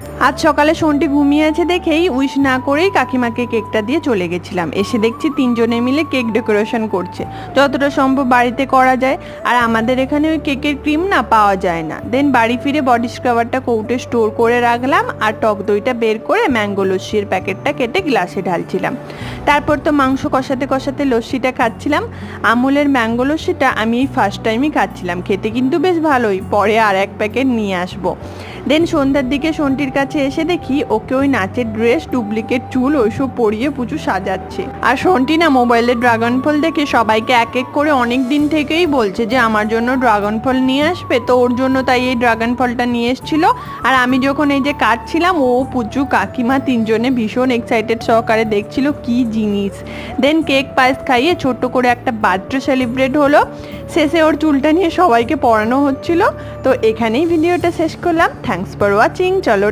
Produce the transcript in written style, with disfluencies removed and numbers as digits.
আজ সকালে শোনটি ঘুমিয়ে আছে দেখেই উইশ না করেই কাকিমাকে কেকটা দিয়ে চলে গেছিলাম। এসে দেখছি তিনজনে মিলে কেক ডেকোরেশন করছে, যতটা সম্ভব বাড়িতে করা যায়। আর আমাদের এখানে ওই কেকের ক্রিম না পাওয়া যায় না। দেন বাড়ি ফিরে বডি স্ক্রাবারটা কৌটে স্টোর করে রাখলাম, আর টক দইটা বের করে ম্যাঙ্গো লস্যির প্যাকেটটা কেটে গ্লাসে ঢালছিলাম। তারপর তো মাংস কষাতে কষাতে লস্যিটা খাচ্ছিলাম। আমুলের ম্যাঙ্গো লস্যিটা আমি এই ফার্স্ট টাইমই খাচ্ছিলাম, খেতে কিন্তু বেশ ভালোই, পরে আর এক প্যাকেট নিয়ে আসবো। দেন সন্ধ্যার দিকে শোনটির কাছে এসে দেখি ওকে ওই নাচের ড্রেস, ডুপ্লিকেট চুল ওইসব পরিয়ে পুজো সাজাচ্ছে। আর শোনটি না মোবাইলে ড্রাগন ফল দেখে সবাইকে এক এক করে অনেক দিন থেকেই বলছে যে আমার জন্য ড্রাগন ফল নিয়ে আসবে, তো ওর জন্য তাই এই ড্রাগন ফলটা নিয়ে এসেছিল। আর আমি যখন এই যে কাটছিলাম, ও পুচু কাকিমা তিনজনে ভীষণ এক্সাইটেড সহকারে দেখছিল কি জিনিস। দেন কেক পায়েস খাইয়ে ছোট্ট করে একটা বার্থডে সেলিব্রেট হলো। শেষে ওর চুলটা নিয়ে সবাইকে পড়ানো হচ্ছিল। তো এখানেই ভিডিওটা শেষ করলাম। Thanks for watching. চলো